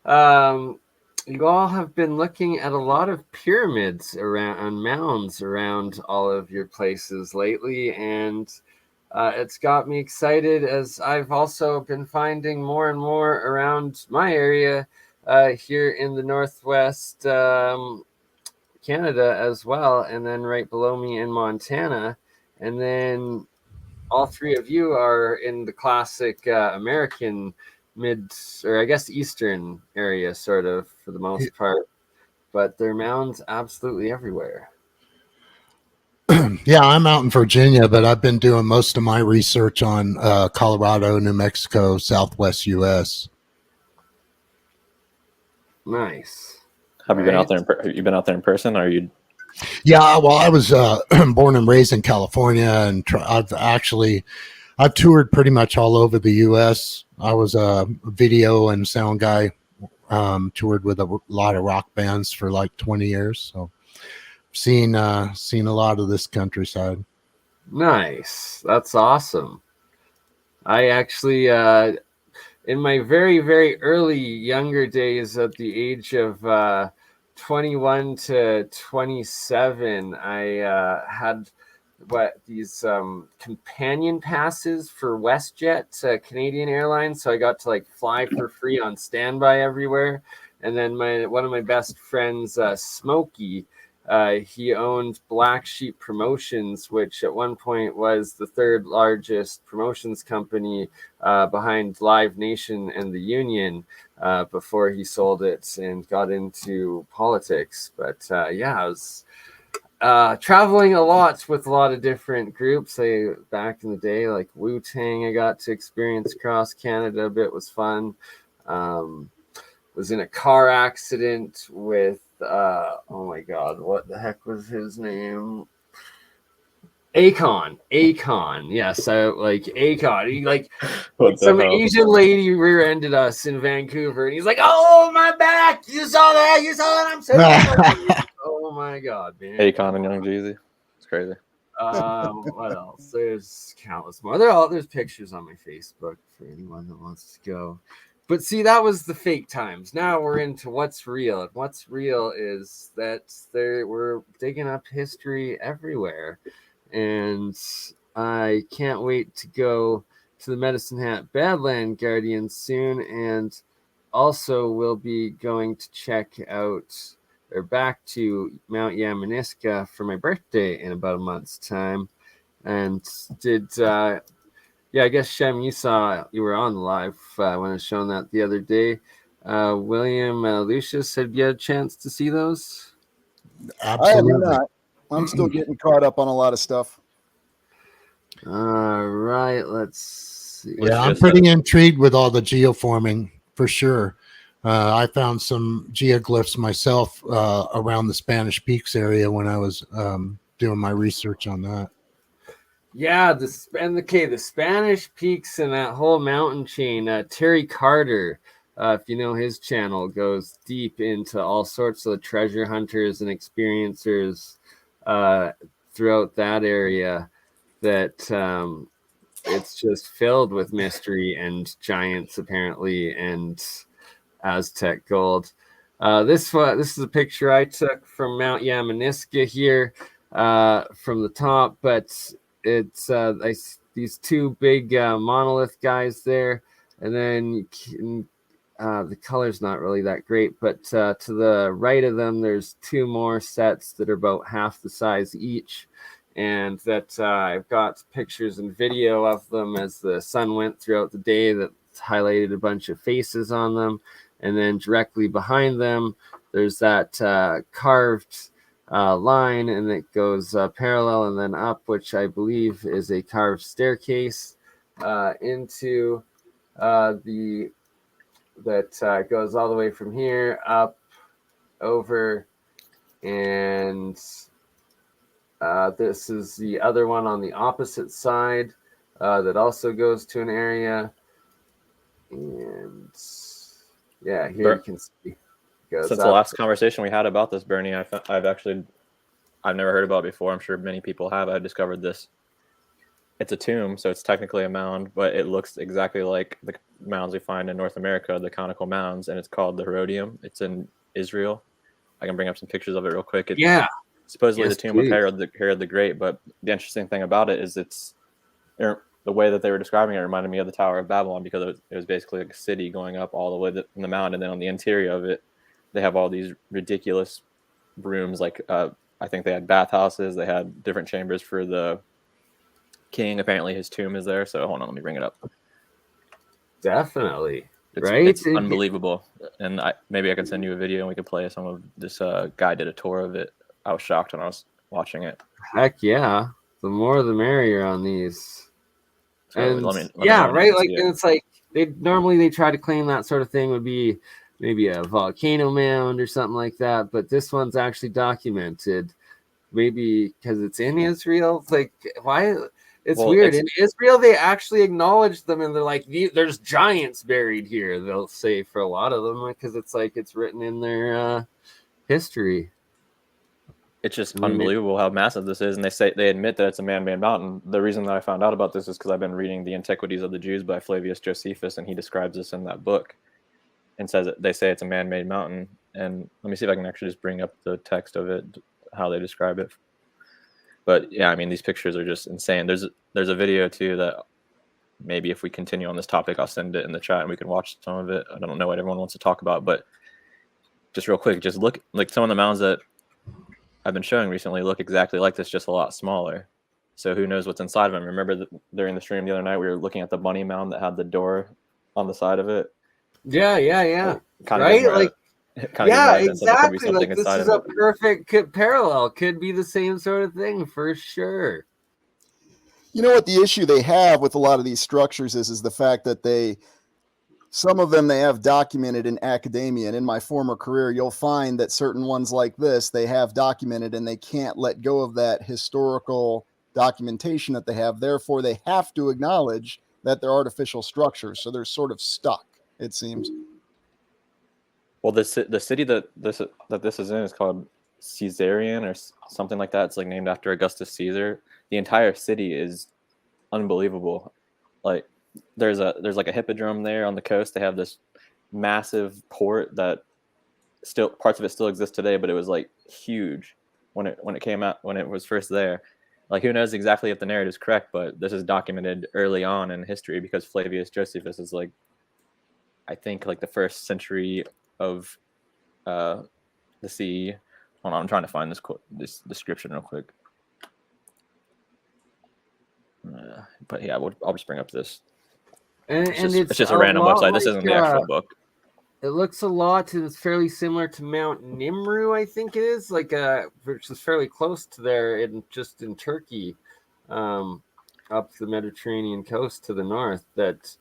You all have been looking at a lot of pyramids around and mounds around all of your places lately, and it's got me excited as I've also been finding more and more around my area here in the Northwest Canada as well, and then right below me in Montana. And then all three of you are in the classic American mid, or I guess Eastern area, sort of, for the most part. But there are mounds absolutely everywhere. Yeah, I'm out in Virginia, but I've been doing most of my research on Colorado, New Mexico, Southwest U.S. Nice. Have you been out there? Have you been out there in person? Or are you? Yeah, well, I was born and raised in California, and I've toured pretty much all over the U.S. I was a video and sound guy, toured with a lot of rock bands for like 20 years, so seen a lot of this countryside. Nice. That's awesome. I actually, in my very, very early younger days, at the age of 21 to 27, I had these companion passes for WestJet, Canadian Airlines. So I got to like fly for free on standby everywhere. And then one of my best friends, Smokey, he owned Black Sheep Promotions, which at one point was the third largest promotions company behind Live Nation and the Union before he sold it and got into politics. But yeah, I was traveling a lot with a lot of different groups. Back in the day, like Wu-Tang, I got to experience across Canada a bit. Was fun. Was in a car accident with oh my god, what the heck was his name? Akon. Yes, like Akon. He like some Asian lady rear-ended us in Vancouver, and he's like, "Oh, my back! You saw that? I'm so sorry." Oh my god, man! Akon and Young Jeezy. It's crazy. What else? There's countless more. There's pictures on my Facebook for anyone that wants to go. But see, that was the fake times. Now we're into what's real. And what's real is that we're digging up history everywhere. And I can't wait to go to the Medicine Hat Badland Guardian soon. And also we'll be going to check out or back to Mount Yamaniska for my birthday in about a month's time. And I guess Shem, you were on live when I was showing that the other day. William, Lucius, had you had a chance to see those? Absolutely. I have not. I'm still getting caught up on a lot of stuff. All right, let's see. Yeah, I'm pretty intrigued with all the geoforming for sure. I found some geoglyphs myself around the Spanish Peaks area when I was doing my research on that. Yeah, the Spanish Peaks and that whole mountain chain. Terry Carter, if you know his channel, goes deep into all sorts of treasure hunters and experiencers throughout that area. That it's just filled with mystery and giants, apparently, and Aztec gold. This is a picture I took from Mount Yamaniska here from the top, but it's these two big monolith guys there, and then the color's not really that great, but to the right of them there's two more sets that are about half the size each, and that I've got pictures and video of them as the sun went throughout the day that highlighted a bunch of faces on them. And then directly behind them there's that carved line, and it goes parallel and then up, which I believe is a carved staircase into that goes all the way from here up over, and this is the other one on the opposite side that also goes to an area. And yeah, here you can see. Since the last conversation we had about this, Bernie, I've never heard about it before. I'm sure many people have. I discovered this it's a tomb, so it's technically a mound, but it looks exactly like the mounds we find in North America, the conical mounds, and it's called the Herodium. It's in Israel. I can bring up some pictures of it real quick. Yeah. Supposedly Yes, the tomb please. of Herod the Great, but the interesting thing about it is the way that they were describing it reminded me of the Tower of Babylon, because it was basically like a city going up all the way in the mound, and then on the interior of it, they have all these ridiculous rooms. Like I think they had bathhouses, they had different chambers for the king. Apparently his tomb is there. So hold on, let me bring it up. Definitely. It's unbelievable. And maybe I can send you a video and we can play some of this. Guy did a tour of it. I was shocked when I was watching it. Heck yeah. The more the merrier on these. So and let me right? Like, and it's like they try to claim that sort of thing would be maybe a volcano mound or something like that, but this one's actually documented. Maybe because it's in Israel. It's like, why? It's weird. In Israel, they actually acknowledge them, and they're like, "There's giants buried here." They'll say for a lot of them, because it's like it's written in their history. It's just unbelievable how massive this is, and they admit that it's a man-made mountain. The reason that I found out about this is because I've been reading the Antiquities of the Jews by Flavius Josephus, and he describes this in that book, and says they say it's a man-made mountain. And let me see if I can actually just bring up the text of it, how they describe it. But yeah, I mean, these pictures are just insane. There's a video too that maybe if we continue on this topic, I'll send it in the chat and we can watch some of it. I don't know what everyone wants to talk about, but just real quick, just look, like some of the mounds that I've been showing recently look exactly like this, just a lot smaller. So who knows what's inside of them? Remember during the stream the other night, we were looking at the bunny mound that had the door on the side of it. Yeah. Right? Like, yeah, exactly. Like, this is a perfect parallel. Could be the same sort of thing for sure. You know what the issue they have with a lot of these structures is the fact that some of them they have documented in academia. And in my former career, you'll find that certain ones like this, they have documented and they can't let go of that historical documentation that they have. Therefore, they have to acknowledge that they're artificial structures. So they're sort of stuck, it seems. Well, the city that this is in is called Caesarion or something like that. It's like named after Augustus Caesar. The entire city is unbelievable. Like there's like a hippodrome there on the coast. They have this massive port that still parts of it still exist today, but it was like huge when it came out, when it was first there. Like, who knows exactly if the narrative is correct, but this is documented early on in history because Flavius Josephus is like, I think, like the 1st century of the CE. Hold on, I'm trying to find this description real quick. But yeah, I'll just bring up this. It's just a random website. This isn't the actual book. It looks a lot. It's fairly similar to Mount Nimru, I think it is, like which is fairly close to there, in Turkey, up the Mediterranean coast to the north. That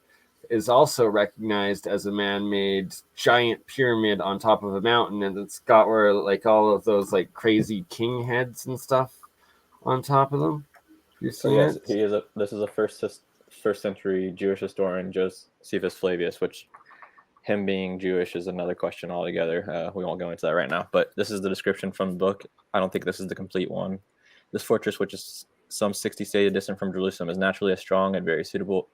is also recognized as a man-made giant pyramid on top of a mountain, and it's got where like all of those like crazy king heads and stuff on top of them. You see it? This is a first century Jewish historian, Josephus Flavius, which him being Jewish is another question altogether. We won't go into that right now, but this is the description from the book. I don't think this is the complete one. This fortress, which is some 60 stadia distant from Jerusalem, is naturally a strong and very suitable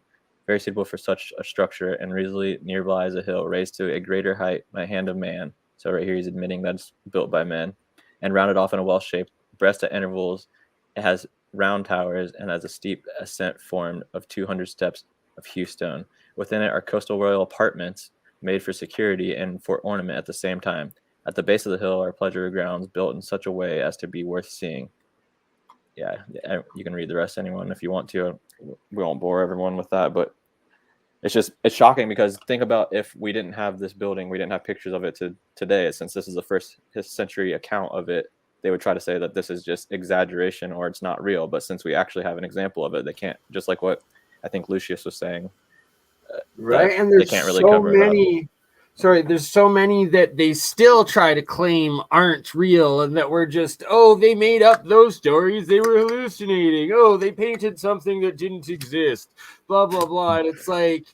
for such a structure, and reasonably nearby is a hill raised to a greater height by hand of man. So right here he's admitting that it's built by men, and rounded off in a well-shaped breast at intervals. It has round towers and has a steep ascent formed of 200 steps of hewn stone. Within it are coastal royal apartments made for security and for ornament at the same time. At the base of the hill are pleasure grounds built in such a way as to be worth seeing. Yeah, you can read the rest, anyone, if you want to. We won't bore everyone with that, but it's shocking because think about if we didn't have this building, we didn't have pictures of it today, since this is the 1st century account of it, they would try to say that this is just exaggeration or it's not real. But since we actually have an example of it, they can't, just like what I think Lucius was saying. Right, and there's they can't really cover it up. There's so many that they still try to claim aren't real, and that we're just, they made up those stories, they were hallucinating, they painted something that didn't exist, blah blah blah. And it's like,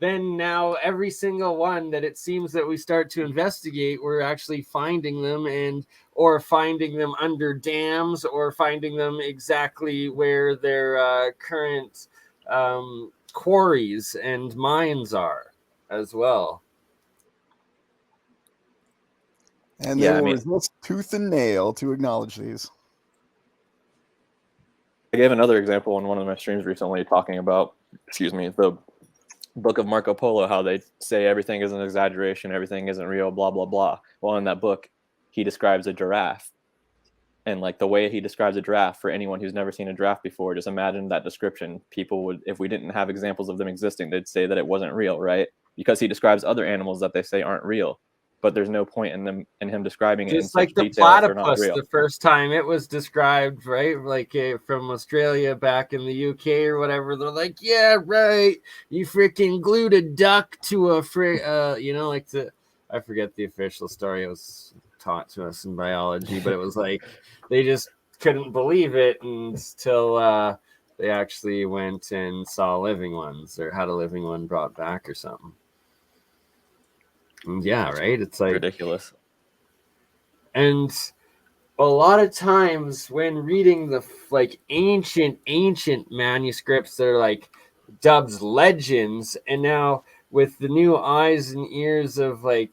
then now every single one that it seems that we start to investigate, we're actually finding them or finding them under dams or finding them exactly where their current quarries and mines are as well. And they will resist tooth and nail to acknowledge these. I gave another example in one of my streams recently talking about, the book of Marco Polo, how they say everything is an exaggeration, everything isn't real, blah, blah, blah. Well, in that book, he describes a giraffe. And like the way he describes a giraffe, for anyone who's never seen a giraffe before, just imagine that description. People would, if we didn't have examples of them existing, they'd say that it wasn't real, right? Because he describes other animals that they say aren't real. But there's no point in him describing it in such detail if they're not real. The first time it was described, right? Like from Australia back in the UK or whatever, they're like, yeah, right. You freaking glued a duck to a I forget the official story. It was taught to us in biology, but it was like they just couldn't believe it until they actually went and saw living ones or had a living one brought back or something. Yeah, right. It's like ridiculous. And a lot of times when reading the ancient manuscripts that are like dubbed legends, and now with the new eyes and ears of like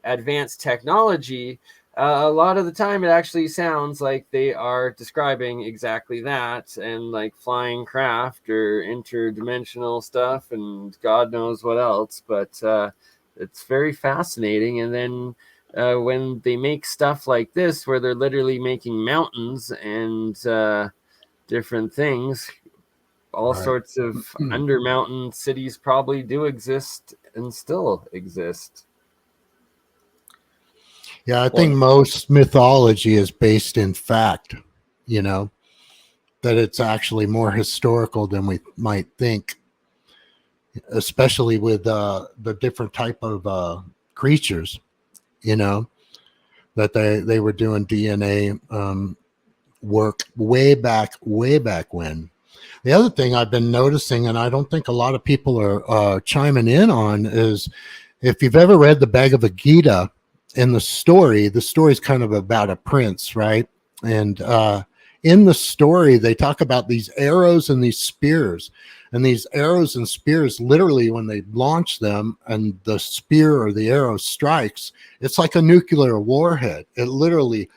advanced technology, a lot of the time it actually sounds like they are describing exactly that, and like flying craft or interdimensional stuff and God knows what else. But it's very fascinating. And then when they make stuff like this, where they're literally making mountains and different things, all sorts of under mountain cities probably do exist and still exist. Yeah, I think most mythology is based in fact, that it's actually more historical than we might think, especially with the different type of creatures, that they were doing DNA work way back when. The other thing I've been noticing, and I don't think a lot of people are chiming in on, is if you've ever read the Bhagavad Gita, in the story is kind of about a prince, right? And in the story, they talk about these arrows and these spears. And these arrows and spears, literally, when they launch them and the spear or the arrow strikes, it's like a nuclear warhead. It literally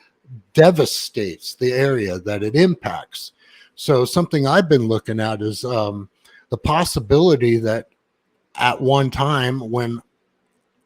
devastates the area that it impacts. So something I've been looking at is the possibility that at one time when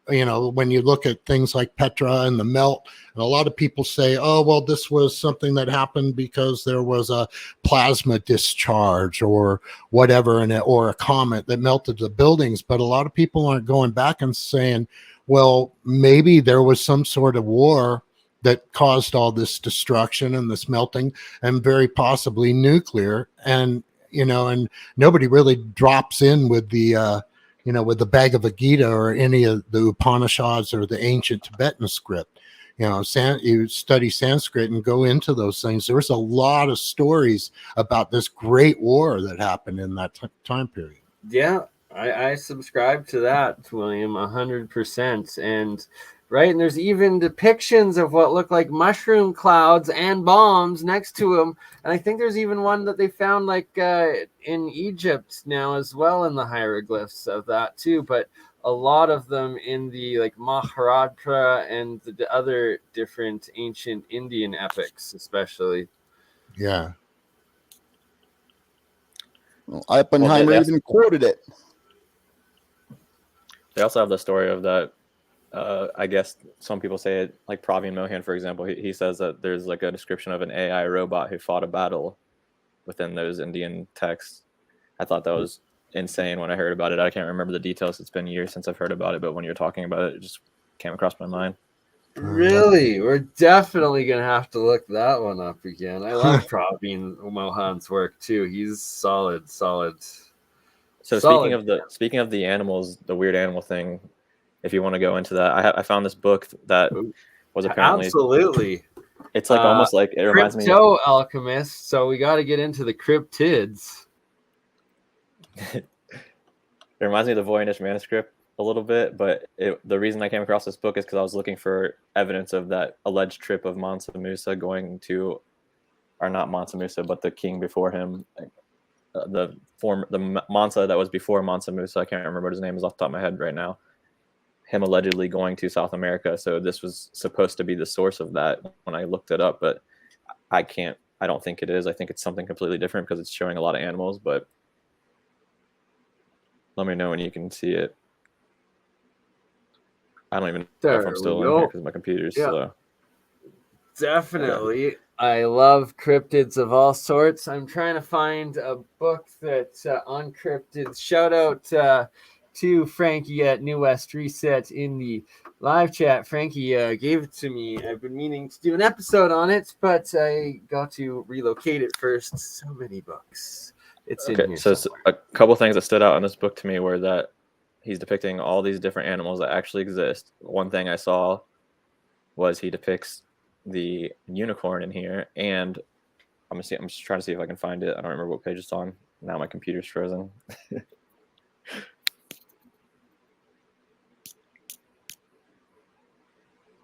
you look at things like Petra and the melt, and a lot of people say, oh, well, this was something that happened because there was a plasma discharge or whatever, or a comet that melted the buildings. But a lot of people aren't going back and saying, well, maybe there was some sort of war that caused all this destruction and this melting, and very possibly nuclear. And, and nobody really drops in with the, with the Bhagavad Gita or any of the Upanishads or the ancient Tibetan script. You study Sanskrit and go into those things. There's a lot of stories about this great war that happened in that time period. Yeah, I subscribe to that, William, 100%. And right, and there's even depictions of what look like mushroom clouds and bombs next to them. And I think there's even one that they found like in Egypt now as well, in the hieroglyphs of that too. But a lot of them in the like Mahabharata and the other different ancient Indian epics, especially. Yeah. Well, Oppenheimer even quoted it. They also have the story of that. I guess some people say it, like Praveen Mohan, for example, he says that there's like a description of an AI robot who fought a battle within those Indian texts. I thought that was insane when I heard about it. I can't remember the details. It's been years since I've heard about it, but when you're talking about it, it just came across my mind. Really? We're definitely going to have to look that one up again. I love Praveen Mohan's work too. He's solid. So speaking of the animals, the weird animal thing, if you want to go into that, I found this book that was apparently absolutely. It's like almost like it reminds me of Alchemist. So we got to get into the cryptids. reminds me of the Voynich manuscript a little bit, but the reason I came across this book is because I was looking for evidence of that alleged trip of Mansa Musa going to, or not Mansa Musa, but the king before him, the Mansa that was before Mansa Musa. I can't remember what his name is off the top of my head right now. Him allegedly going to South America. So this was supposed to be the source of that when I looked it up, but I don't think it is. I think it's something completely different because it's showing a lot of animals, but let me know when you can see it. I don't even know if I'm still in here because my computer's slow. Definitely. Okay. I love cryptids of all sorts. I'm trying to find a book that on cryptids. Shout out to Frankie at New West Reset in the live chat. Frankie gave it to me. I've been meaning to do an episode on it, but I got to relocate it first. So many books. It's in here so somewhere. A couple things that stood out in this book to me were that he's depicting all these different animals that actually exist. One thing I saw was he depicts the unicorn in here, and I'm just trying to see if I can find it. I don't remember what page it's on. Now my computer's frozen.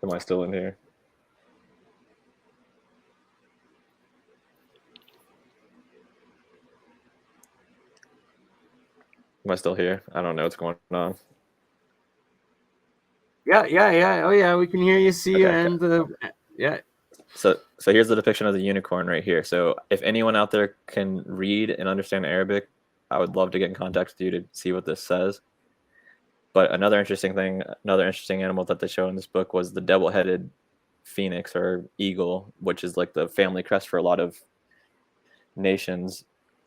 Am I still in here? Am I still here? I don't know what's going on. Yeah. Oh, yeah. We can hear you, see you, and yeah. So here's the depiction of the unicorn right here. So if anyone out there can read and understand Arabic, I would love to get in contact with you to see what this says. But another interesting animal that they show in this book was the double-headed phoenix or eagle, which is like the family crest for a lot of nations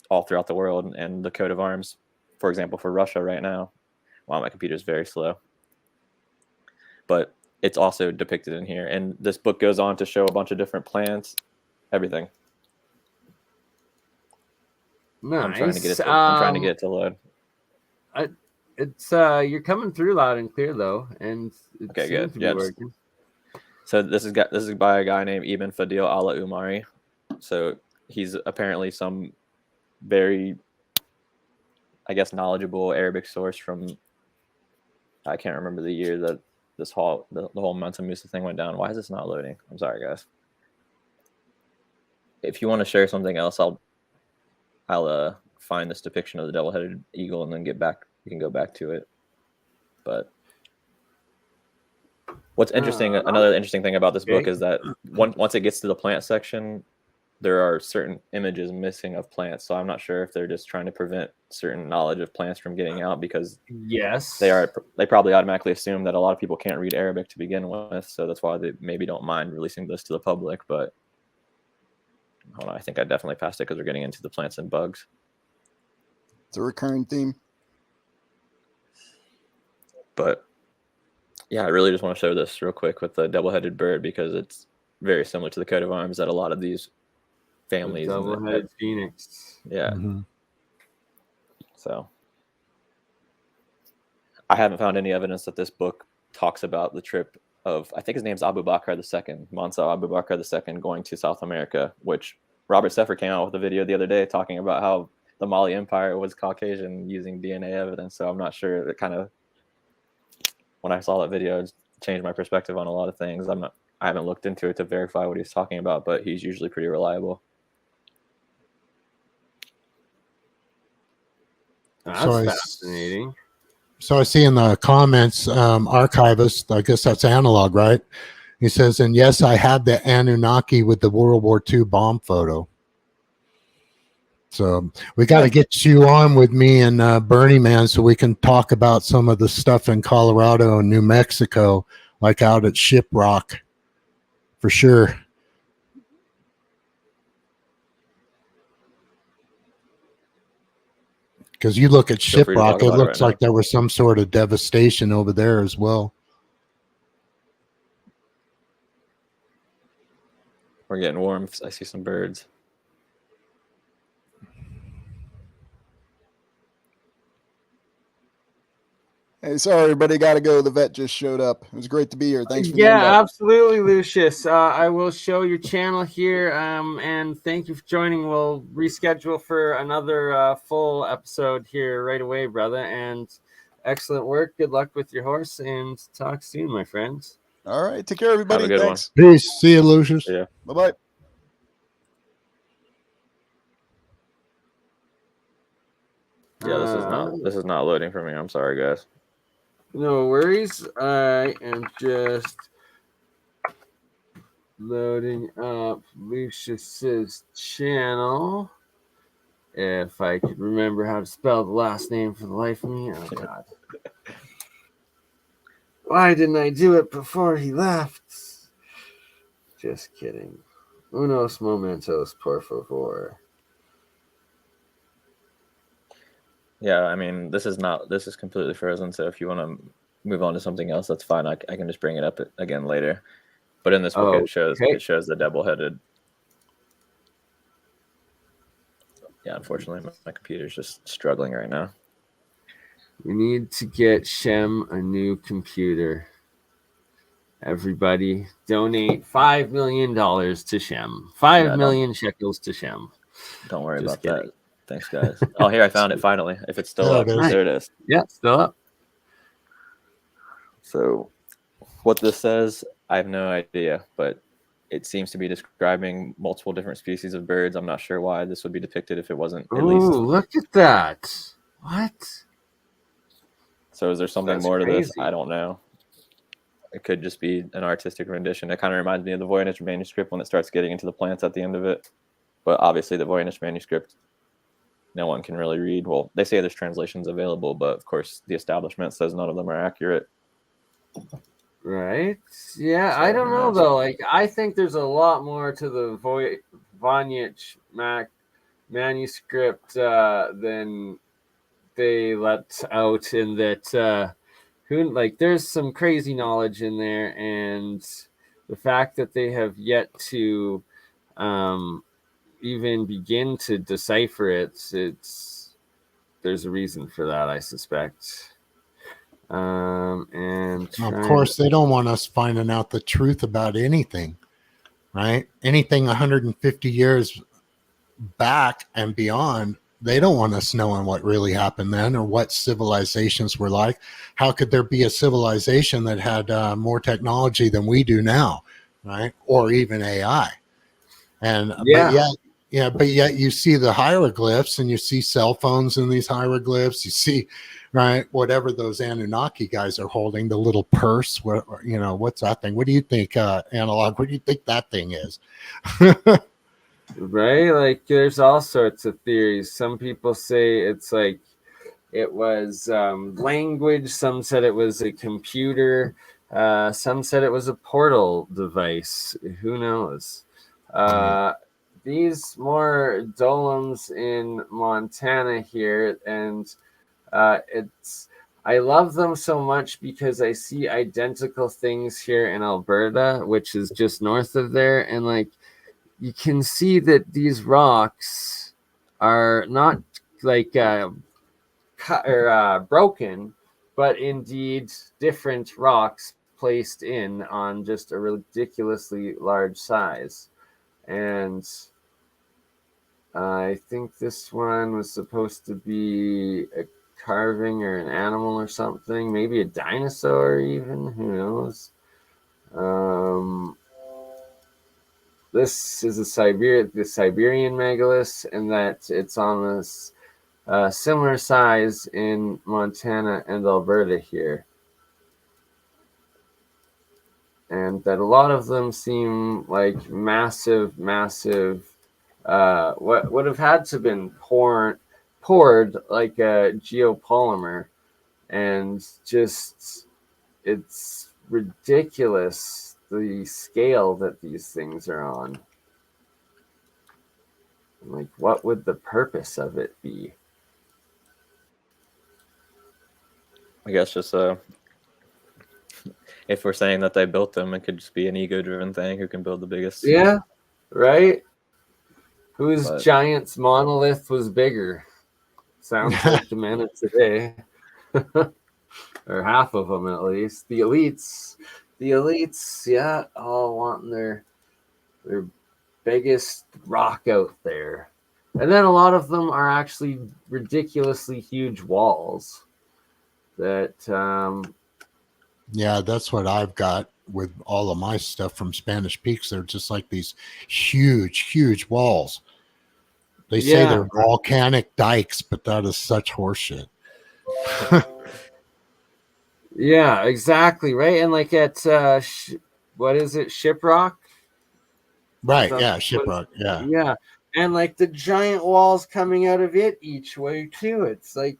all throughout the world, and the coat of arms, for example, for Russia right now. Wow, my computer is very slow. But it's also depicted in here. And this book goes on to show a bunch of different plants, everything. Nice. I'm trying to get it to load. It's you're coming through loud and clear though, and it seems to be working. So this is by a guy named Ibn Fadil Ala Umari. So he's apparently some very, I guess, knowledgeable Arabic source from, I can't remember the year that the whole Mansa Musa thing went down. Why is this not loading? I'm sorry, guys. If you want to share something else, I'll find this depiction of the double-headed eagle and then we can go back to it. But what's interesting, another interesting thing about this book is that once it gets to the plant section, there are certain images missing of plants. So I'm not sure if they're just trying to prevent certain knowledge of plants from getting out, because they probably automatically assume that a lot of people can't read Arabic to begin with. So that's why they maybe don't mind releasing this to the public. But hold on, I think I definitely passed it because we're getting into the plants and bugs. It's a recurring theme. But yeah, I really just want to show this real quick with the double-headed bird, because it's very similar to the coat of arms that a lot of these families. The double-headed phoenix. Yeah. Mm-hmm. So I haven't found any evidence that this book talks about the trip of, I think his name's Abu Bakr II, Mansa Abu Bakr II, going to South America, which Robert Seffer came out with a video the other day talking about how the Mali Empire was Caucasian using DNA evidence. So I'm not sure. It kind of, when I saw that video, it changed my perspective on a lot of things. I haven't looked into it to verify what he's talking about, but he's usually pretty reliable. That's fascinating. So I see in the comments, archivist, I guess that's analog, right? He says, and yes, I have the Anunnaki with the World War II bomb photo. So we got to get you on with me and Bernie, man, so we can talk about some of the stuff in Colorado and New Mexico, like out at Shiprock, for sure. Because you look at Shiprock, it looks like there was some sort of devastation over there as well. We're getting warm. I see some birds. Hey, sorry, everybody, got to go. The vet just showed up. It was great to be here. Thanks for the invite. Absolutely, Lucius. I will show your channel here, and thank you for joining. We'll reschedule for another full episode here right away, brother. And excellent work. Good luck with your horse, and talk soon, my friends. All right. Take care, everybody. Have a good Thanks. Peace. See you, Lucius. Yeah. Bye-bye. Yeah, this is not loading for me. I'm sorry, guys. No worries. I am just loading up Lucius's channel. If I could remember how to spell the last name for the life of me. Oh, God. Why didn't I do it before he left? Just kidding. Unos momentos, por favor. Yeah, I mean, this is completely frozen. So if you want to move on to something else, that's fine. I can just bring it up again later. But in this book, it shows the double-headed. Yeah, unfortunately, my computer's just struggling right now. We need to get Shem a new computer. Everybody donate $5 million to Shem. 5 million shekels to Shem. Don't worry about that. Thanks, guys. Oh, here, I found it finally. If it's still up. There it is. Yeah, still up. So what this says, I have no idea, but it seems to be describing multiple different species of birds. I'm not sure why this would be depicted if it wasn't at least. Oh, look at that. What? So is there something more to this? I don't know. It could just be an artistic rendition. It kind of reminds me of the Voynich manuscript when it starts getting into the plants at the end of it. But obviously the Voynich manuscript, no one can really read. Well, they say there's translations available, but of course the establishment says none of them are accurate. Right. Yeah, I don't know though. Like, I think there's a lot more to the Voynich manuscript than they let out. In that, there's some crazy knowledge in there, and the fact that they have yet to even begin to decipher it, there's a reason for that, I suspect. And of course, they don't want us finding out the truth about anything, right? Anything 150 years back and beyond, they don't want us knowing what really happened then or what civilizations were like. How could there be a civilization that had more technology than we do now, right? Or even AI. And but yet you see the hieroglyphs and you see cell phones in these hieroglyphs. You see, right, whatever those Anunnaki guys are holding, the little purse. What's that thing? What do you think, Analog? What do you think that thing is? Right, like there's all sorts of theories. Some people say it's like it was language. Some said it was a computer. Some said it was a portal device. Who knows? These more dolems in Montana here, and I love them so much because I see identical things here in Alberta, which is just north of there, and like you can see that these rocks are not like cut or broken, but indeed different rocks placed in on just a ridiculously large size. And I think this one was supposed to be a carving or an animal or something, maybe a dinosaur even, who knows. This is the Siberian megalith, and that it's on this similar size in Montana and Alberta here. And that a lot of them seem like massive what would have had to have been poured like a geopolymer, and just it's ridiculous the scale that these things are on. Like, what would the purpose of it be? I guess just if we're saying that they built them, it could just be an ego-driven thing. Who can build the biggest? Yeah, right. Whose giant's monolith was bigger? Sounds like the men of today, or half of them at least. The elites, yeah, all wanting their biggest rock out there, and then a lot of them are actually ridiculously huge walls that Yeah, that's what I've got with all of my stuff from Spanish Peaks. They're just like these huge walls. They say yeah, they're volcanic dikes, but that is such horseshit. yeah, exactly, right. And like at what is it, Shiprock? Right, Some, yeah, what is, Shiprock, yeah. yeah, and like the giant walls coming out of it each way too. It's like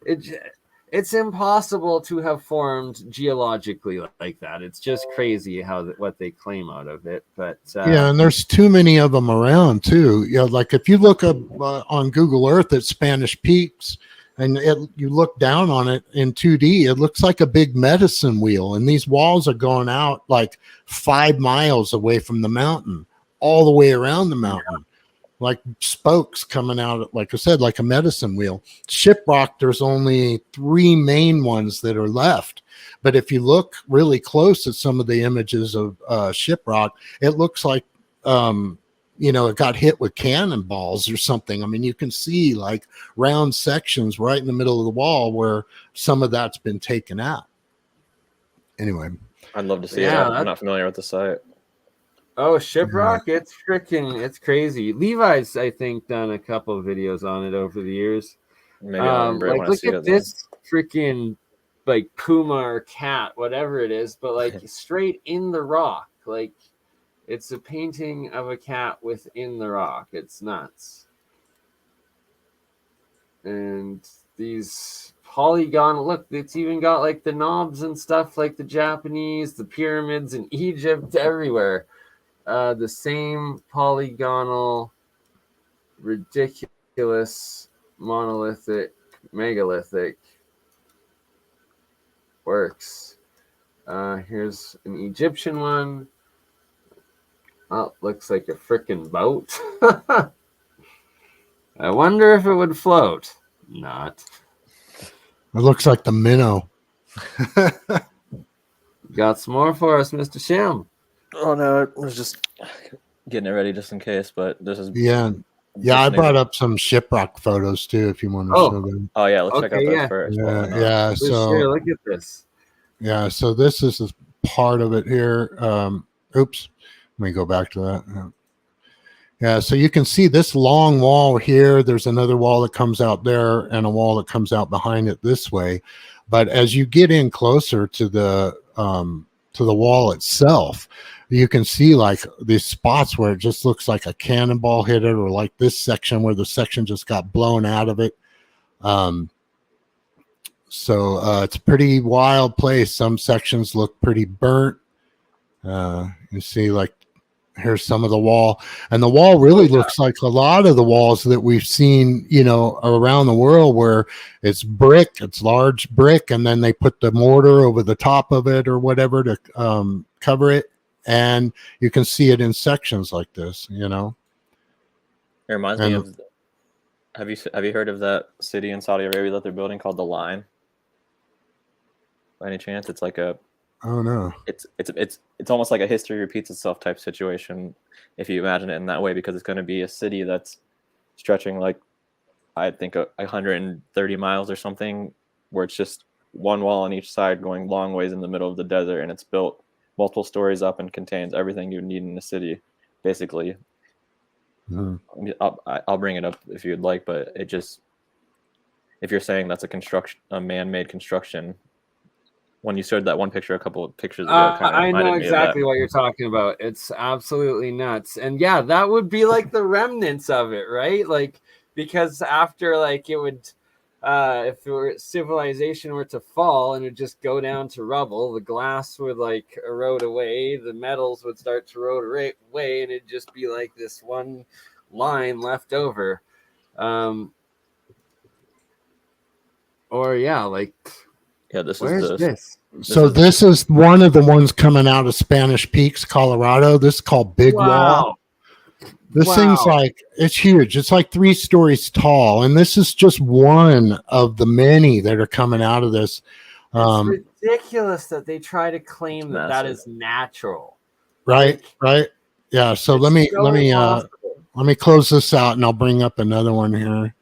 it. It's impossible to have formed geologically like that. It's just crazy how what they claim out of it. But Yeah, and there's too many of them around too. You know, like if you look up on Google Earth at Spanish Peaks, and you look down on it in 2D, it looks like a big medicine wheel, and these walls are going out like 5 miles away from the mountain, all the way around the mountain, like spokes coming out, like I said, like a medicine wheel. Shiprock, there's only 3 main ones that are left. But if you look really close at some of the images of Shiprock, it looks like, it got hit with cannonballs or something. I mean, you can see like round sections right in the middle of the wall where some of that's been taken out. Anyway. I'd love to see Yeah, it. I'm not familiar with the site. oh, Shiprock, it's crazy. Levi's, I think, done a couple of videos on it over the years. Maybe I'll remember it Like when I look see it. at this freaking like puma or cat, whatever it is, but like straight in the rock. Like it's a painting of a cat within the rock. It's nuts. And these polygon, look, it's even got like the knobs and stuff like the Japanese, the pyramids in Egypt, everywhere. The same polygonal, ridiculous, monolithic, megalithic works. Here's an Egyptian one. Oh, looks like a freaking boat. I wonder if it would float. Not. It looks like the minnow. Got some more for us, Mr. Shem. Oh no, I was just getting it ready just in case. But this is Yeah, I brought up some Shiprock photos too, if you want to show them. Oh yeah, let's check out those yeah. first. Yeah. So sure, look at this. Yeah, so this is a part of it here. Oops, let me go back to that. Yeah, so you can see this long wall here. There's another wall that comes out there and a wall that comes out behind it this way. But as you get in closer to the wall itself, you can see like these spots where it just looks like a cannonball hit it, or like this section where the section just got blown out of it. So it's a pretty wild place. Some sections look pretty burnt. You see, like, here's some of the wall, and the wall really looks like a lot of the walls that we've seen, around the world, where it's brick, it's large brick, and then they put the mortar over the top of it or whatever to cover it, and you can see it in sections like this. It reminds me of. Have you heard of that city in Saudi Arabia that they're building called the Line? By any chance? It's like a. Oh no! It's almost like a history repeats itself type situation, if you imagine it in that way, because it's going to be a city that's stretching like, I think 130 miles or something, where it's just one wall on each side going long ways in the middle of the desert, and it's built multiple stories up and contains everything you need in the city, basically. Mm-hmm. I'll bring it up if you'd like, but it just, if you're saying that's a man-made construction. When you showed that one picture a couple of pictures ago, I know exactly what you're talking about. It's absolutely nuts. And yeah, that would be like the remnants of it, right? Like, because after, like, it would, if civilization were to fall and it would just go down to rubble, the glass would like erode away, the metals would start to erode away, and it'd just be like this one line left over. Or yeah, like. Yeah, this is this. So this is one of the ones coming out of Spanish Peaks, Colorado. This is called Big Wall. This thing's like, it's huge. It's like 3 stories tall. And this is just one of the many that are coming out of this. It's ridiculous that they try to claim that is natural. Right, right. Yeah, so let me close this out and I'll bring up another one here.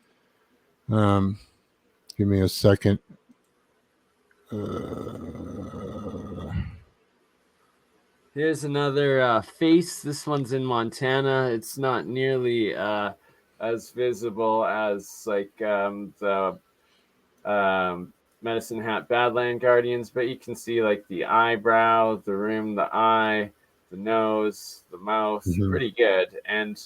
Give me a second. Here's another face. This one's in Montana. It's not nearly as visible as like the Medicine Hat Badland Guardians, but you can see like the eyebrow, the rim, the eye, the nose, the mouth, pretty good. And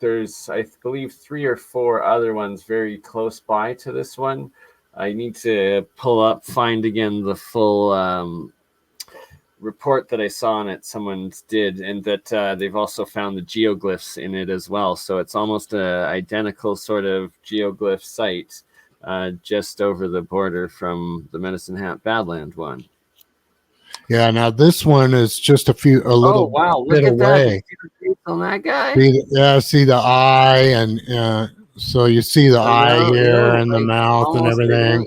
there's, I believe, 3 or 4 other ones very close by to this one. I need to find again the full report that I saw on it someone did, and that they've also found the geoglyphs in it as well. So it's almost a identical sort of geoglyph site just over the border from the Medicine Hat Badland one. Yeah, now this one is just a little bit away. On that guy. See the eye, and so you see the eye here and the mouth and everything.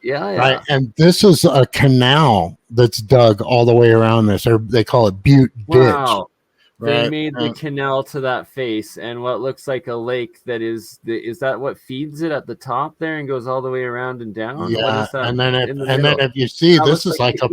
Yeah. Right, and this is a canal that's dug all the way around this, or they call it Butte Ditch. They made the canal to that face, and what looks like a lake that is that what feeds it at the top there and goes all the way around and down? Yeah, and then if you see, this is like a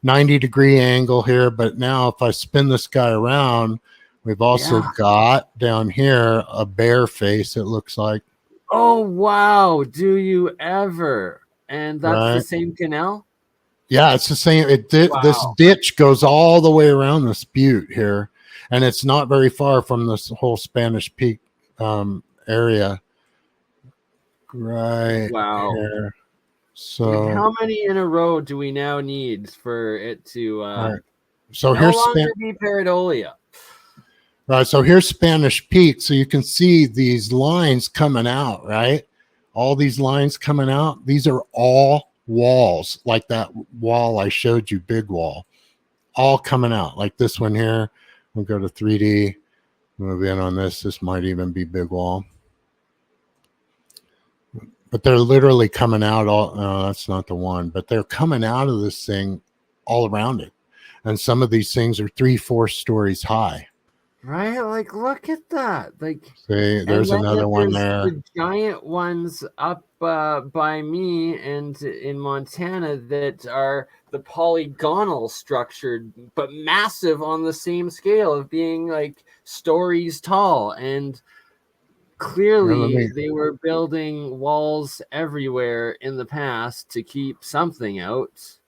90-degree angle here, but now if I spin this guy around, we've also got down here a bear face, it looks like. Oh, wow. Do you ever? And that's the same canal? Yeah, it's the same. This ditch goes all the way around this butte here, and it's not very far from this whole Spanish Peak area. Right. Wow. Here. So how many in a row do we now need for it to so no here's longer be pareidolia? Right. So here's Spanish Peak. So you can see these lines coming out, right? All these lines coming out. These are all walls, like that wall I showed you, big wall, all coming out like this one here. We'll go to 3D, move in on this. This might even be big wall. But they're literally coming out all, no, that's not the one, but they're coming out of this thing all around it. And some of these things are 3-4 stories high. Right? Like, look at that. Like, see, there's another one there. The giant ones up by me and in Montana that are the polygonal structured, but massive on the same scale of being like stories tall. And clearly they were building walls everywhere in the past to keep something out.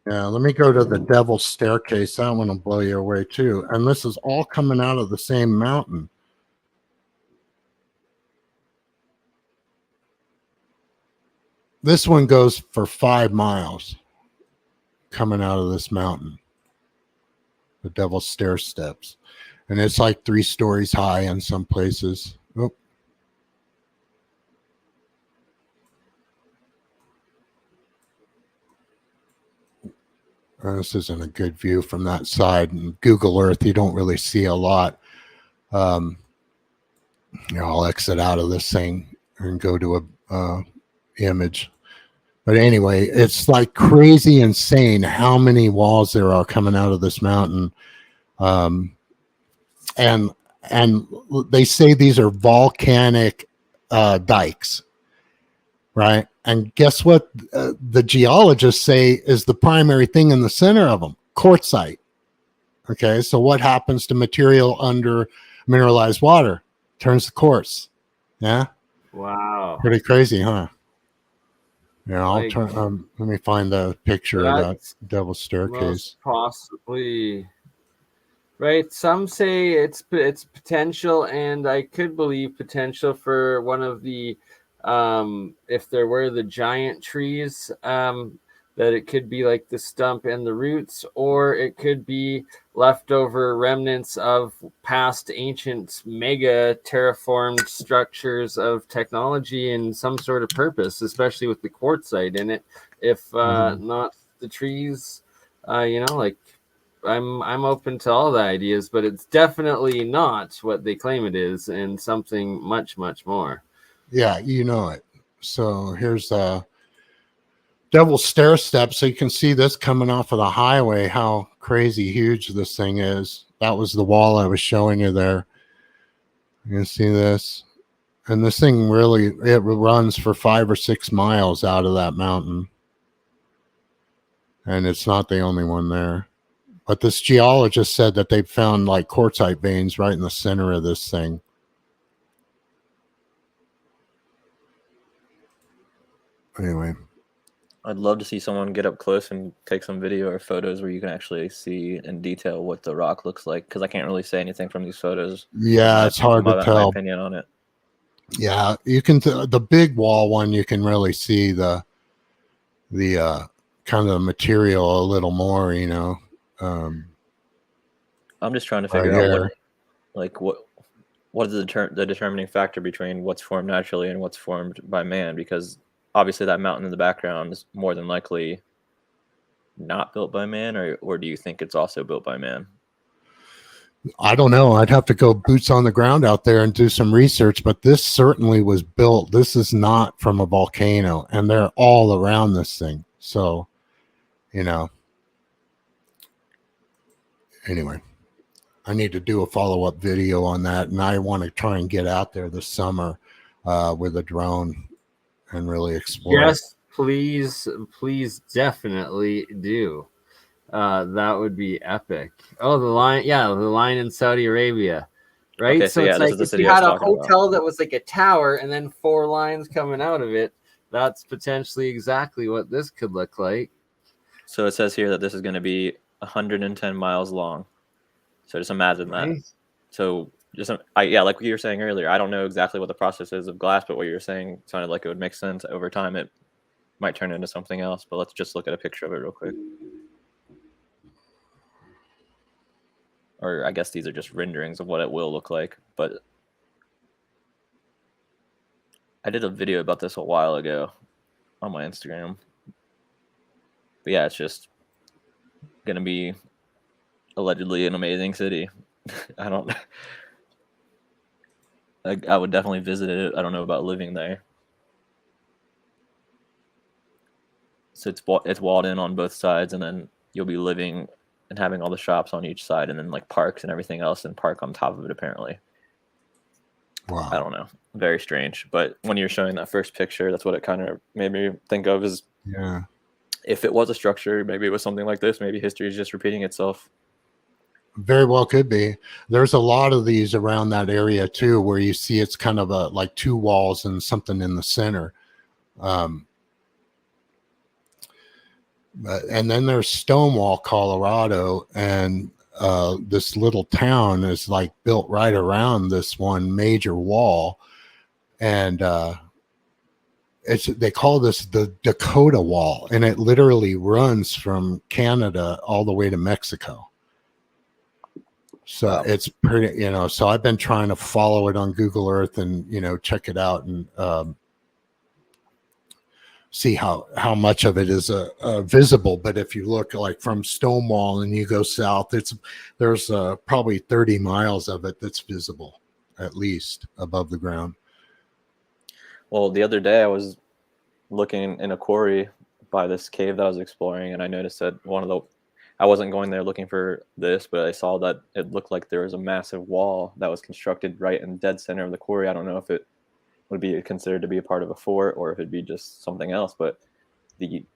Yeah, let me go to the Devil's Staircase. That one will blow you away too. And this is all coming out of the same mountain. This one goes for 5 miles coming out of this mountain. The Devil's Stair Steps. And it's like 3 stories high in some places. Oh. This isn't a good view from that side. In Google Earth, you don't really see a lot. I'll exit out of this thing and go to a image. But anyway, it's like crazy insane how many walls there are coming out of this mountain. And they say these are volcanic dikes, right? And guess what the geologists say is the primary thing in the center of them? Quartzite. Okay, so what happens to material under mineralized water? Turns to quartz. Yeah? Wow. Pretty crazy, huh? Yeah, I'll turn. Let me find the picture of that Devil's Staircase. Possibly. Right. Some say it's potential, and I could believe potential for one of the if there were the giant trees, that it could be like the stump and the roots, or it could be leftover remnants of past ancient mega terraformed structures of technology and some sort of purpose, especially with the quartzite in it. If not the trees, like I'm open to all the ideas, but it's definitely not what they claim it is, and something much, much more. Yeah, you know it. So here's Devil's Stair Steps. So you can see this coming off of the highway, how crazy huge this thing is. That was the wall I was showing you there. You can see this. And this thing really, it runs for 5 or 6 miles out of that mountain. And it's not the only one there. But this geologist said that they found like quartzite veins right in the center of this thing. Anyway. I'd love to see someone get up close and take some video or photos where you can actually see in detail what the rock looks like, because I can't really say anything from these photos. Yeah, it's hard to tell. My opinion on it. Yeah, you can. The big wall one, you can really see the kind of the material a little more. You know. I'm just trying to figure out what is the determining factor between what's formed naturally and what's formed by man, because obviously that mountain in the background is more than likely not built by man, or do you think it's also built by man? I don't know. I'd have to go boots on the ground out there and do some research, but this certainly was built. This is not from a volcano, and they're all around this thing. So, you know, anyway, I need to do a follow-up video on that, and I want to try and get out there this summer with a drone and really explore. Yes, please definitely do. That would be epic. Oh, the line in Saudi Arabia, right? Okay, so yeah, it's this like is the if city you I was had a talking hotel about. that was like a tower and then 4 lines coming out of it, that's potentially exactly what this could look like. So it says here that this is going to be 110 miles long. So just imagine that. Nice. So like what you were saying earlier, I don't know exactly what the process is of glass, but what you were saying sounded like it would make sense. Over time, it might turn into something else, but let's just look at a picture of it real quick. Or I guess these are just renderings of what it will look like, but I did a video about this a while ago on my Instagram. But yeah, it's just going to be allegedly an amazing city. I would definitely visit it. I don't know about living there. So it's walled in on both sides, and then you'll be living and having all the shops on each side, and then like parks and everything else, and park on top of it apparently. Wow. I don't know. Very strange. But when you're showing that first picture, that's what it kind of made me think of, is if it was a structure, maybe it was something like this. Maybe history is just repeating itself. Very well could be. There's a lot of these around that area too, where you see it's kind of like 2 walls and something in the center. And then there's Stonewall, Colorado, and this little town is like built right around this one major wall, and they call this the Dakota Wall, and it literally runs from Canada all the way to Mexico. So wow. It's pretty, so I've been trying to follow it on Google Earth and, check it out and see how much of it is visible. But if you look like from Stonewall and you go south, there's probably 30 miles of it that's visible, at least above the ground. Well, the other day I was looking in a quarry by this cave that I was exploring, and I noticed that I wasn't going there looking for this, but I saw that it looked like there was a massive wall that was constructed right in dead center of the quarry. I don't know if it would be considered to be a part of a fort or if it'd be just something else, but the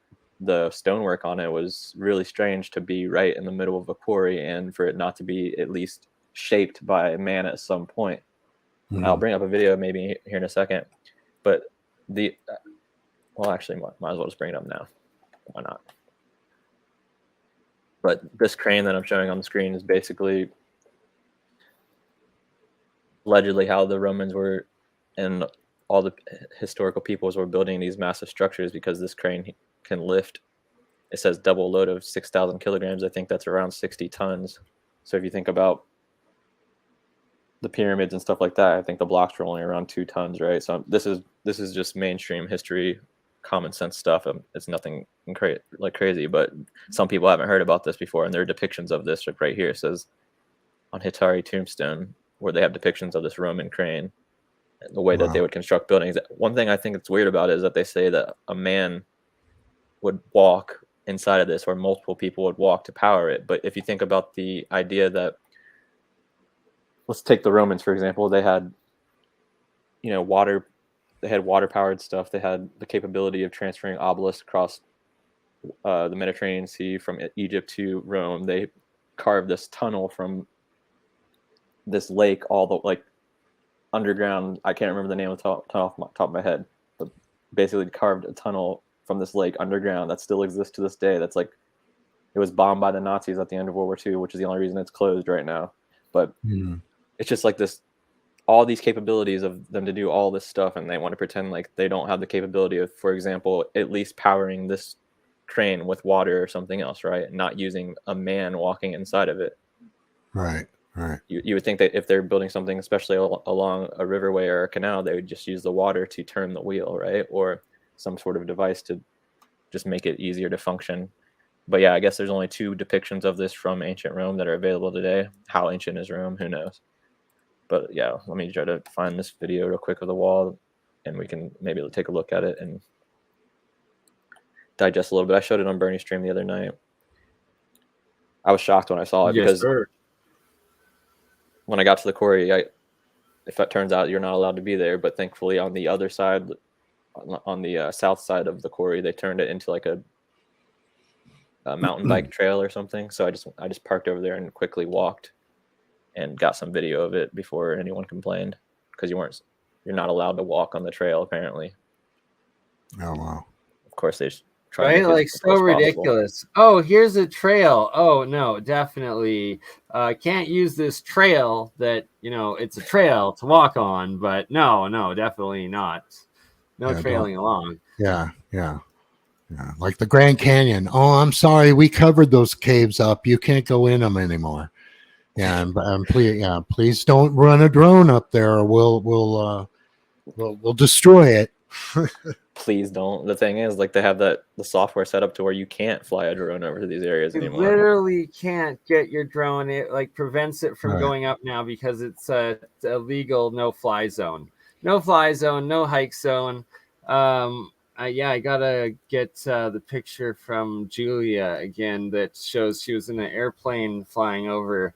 stonework on it was really strange to be right in the middle of a quarry and for it not to be at least shaped by man at some point. Mm-hmm. I'll bring up a video maybe here in a second, but actually might as well just bring it up now. Why not? But this crane that I'm showing on the screen is basically allegedly how the Romans were and all the historical peoples were building these massive structures, because this crane can lift, it says double load of 6,000 kilograms. I think that's around 60 tons. So if you think about the pyramids and stuff like that, I think the blocks were only around 2 tons, right? So this is just mainstream history, common sense stuff. It's nothing crazy, but some people haven't heard about this before, and there are depictions of this right here. It says on Hittite tombstone, where they have depictions of this Roman crane, the way that they would construct buildings. One thing I think that's weird about it is that they say that a man would walk inside of this, or multiple people would walk to power it. But if you think about the idea that, let's take the Romans for example, they had you know, water. They had water powered stuff. They had the capability of transferring obelisks across the Mediterranean Sea from Egypt to Rome. They carved this tunnel from this lake all the like underground. I can't remember the name of the top of my head, but basically carved a tunnel from this lake underground that still exists to this day. That's like, it was bombed by the Nazis at the end of World War II, which is the only reason it's closed right now. But it's just like this, all these capabilities of them to do all this stuff, and they want to pretend like they don't have the capability of, for example, at least powering this crane with water or something else, right? Not using a man walking inside of it. Right. You would think that if they're building something, especially along a riverway or a canal, they would just use the water to turn the wheel, right? Or some sort of device to just make it easier to function. But yeah, I guess there's only 2 depictions of this from ancient Rome that are available today. How ancient is Rome? Who knows? But yeah, let me try to find this video real quick of the wall, and we can maybe take a look at it and digest a little bit. I showed it on BurnEye stream the other night. I was shocked when I saw it because when I got to the quarry, if it turns out you're not allowed to be there, but thankfully on the other side, on the south side of the quarry, they turned it into like a mountain bike trail or something. So I just parked over there and quickly walked and got some video of it before anyone complained, because you're not allowed to walk on the trail apparently. Oh wow! Of course they just try right, like so ridiculous. Oh, here's a trail. Oh no, definitely can't use this trail. That, you know, it's a trail to walk on, but no, definitely not. No trailing along. Yeah. Like the Grand Canyon. Oh, I'm sorry, we covered those caves up. You can't go in them anymore. Yeah, and please don't run a drone up there, or we'll destroy it. Please don't. The thing is, like, they have the software set up to where you can't fly a drone over to these areas anymore. You literally can't get your drone. It like prevents it from going up now because it's a legal no-fly zone. No fly zone, no hike zone. I gotta get the picture from Julia again that shows she was in an airplane flying over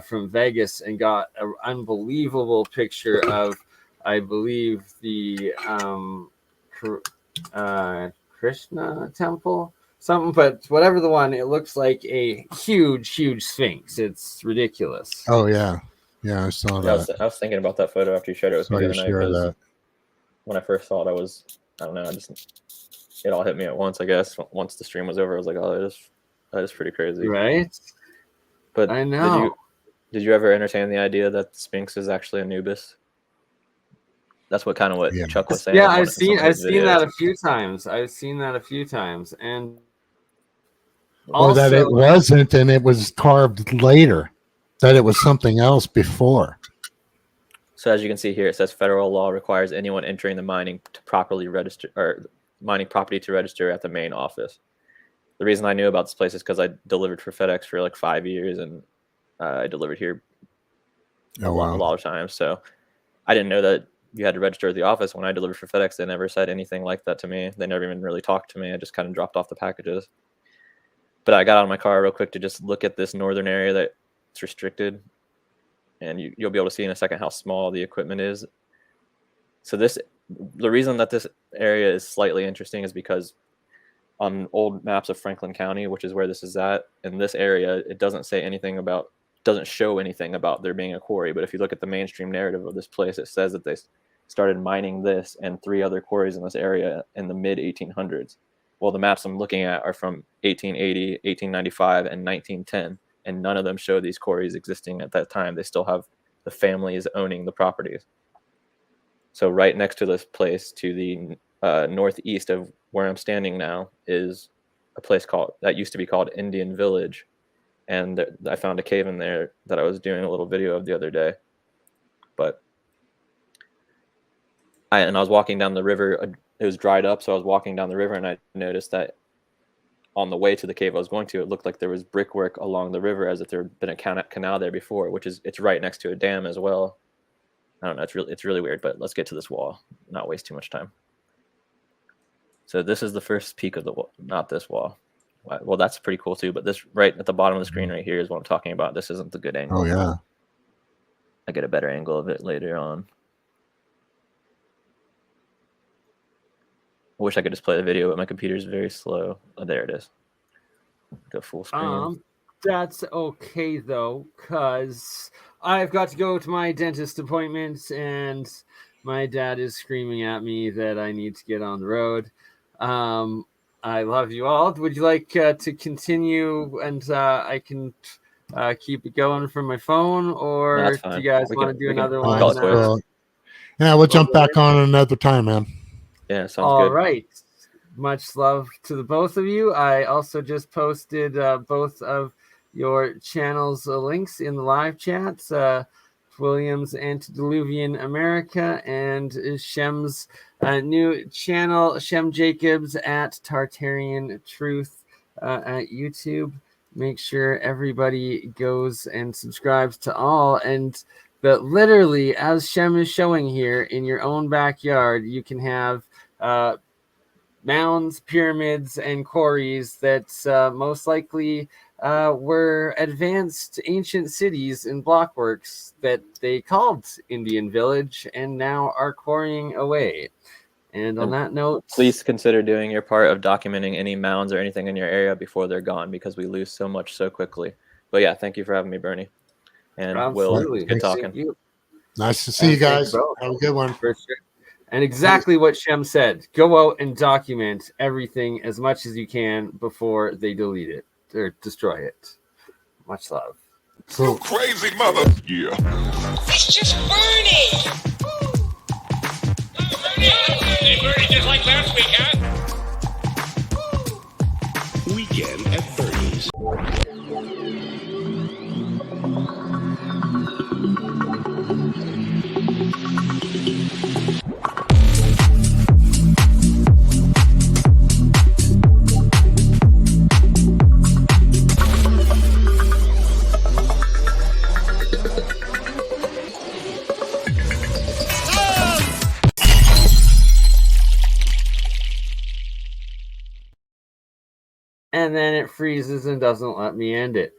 from Vegas and got an unbelievable picture of, I believe, the Krishna temple, something, but whatever the one, it looks like a huge sphinx. It's ridiculous. Oh yeah, I saw that. I was thinking about that photo after you showed it with me the other night, because when I first saw it, I don't know, it all hit me at once, I guess. Once the stream was over, I was like, oh, that is pretty crazy, right? But I know. Did you ever entertain the idea that the Sphinx is actually Anubis? That's what Chuck was saying. Yeah, I've seen that a few times. And or that it wasn't, and it was carved later. That it was something else before. So as you can see here, it says federal law requires anyone entering the mining to properly register, or mining property to register at the main office. The reason I knew about this place is because I delivered for FedEx for like 5 years, and I delivered here a lot of times. So I didn't know that you had to register at the office. When I delivered for FedEx, they never said anything like that to me. They never even really talked to me. I just kind of dropped off the packages. But I got out of my car real quick to just look at this northern area that's restricted. And you'll be able to see in a second how small the equipment is. So the reason that this area is slightly interesting is because on old maps of Franklin County, which is where this is at, in this area, it doesn't show anything about there being a quarry. But if you look at the mainstream narrative of this place, it says that they started mining this and 3 other quarries in this area in the mid 1800s. Well, the maps I'm looking at are from 1880, 1895, and 1910. And none of them show these quarries existing at that time. They still have the families owning the properties. So right next to this place, to the northeast of where I'm standing now, is a place that used to be called Indian Village. And I found a cave in there that I was doing a little video of the other day. But I was walking down the river. It was dried up, so I was walking down the river, and I noticed that on the way to the cave I was going to, it looked like there was brickwork along the river, as if there had been a canal there before, it's right next to a dam as well. I don't know, it's really weird, but let's get to this wall, not waste too much time. So this is the first peak of the wall, not this wall. Well, that's pretty cool too, but this right at the bottom of the screen right here is what I'm talking about. This isn't the good angle. Oh yeah. I get a better angle of it later on. I wish I could just play the video, but my computer's very slow. Oh, there it is. Go full screen. That's okay though, because I've got to go to my dentist appointment, and my dad is screaming at me that I need to get on the road. I love you all. Would you like to continue, and I can keep it going from my phone, or No, that's do fine. you guys We want can- to do we can another call one? it quits. Yeah, we'll jump back on another time, man. Yeah, sounds All good. right. Much love to the both of you. I also just posted both of your channels' links in the live chats. William's Antediluvian America and Shem's new channel, Shem Jacobs at Tartarian Truth at YouTube. Make sure everybody goes and subscribes to all. But literally, as Shem is showing here, in your own backyard, you can have mounds, pyramids, and quarries that most likely were advanced ancient cities and blockworks that they called Indian Village and now are quarrying away. And on that note, please consider doing your part of documenting any mounds or anything in your area before they're gone, because we lose so much so quickly. But yeah, thank you for having me, Bernie. And absolutely. Will, good talking. You. Nice to see you guys. Both. Have a good one. For sure. And exactly what Shem said. Go out and document everything as much as you can before they delete it or destroy it. Much love. Cool. You crazy mother. Yeah. It's just Bernie! Hey, Bernie, just like last week, huh? Weekend at Bernie's. And then it freezes and doesn't let me end it.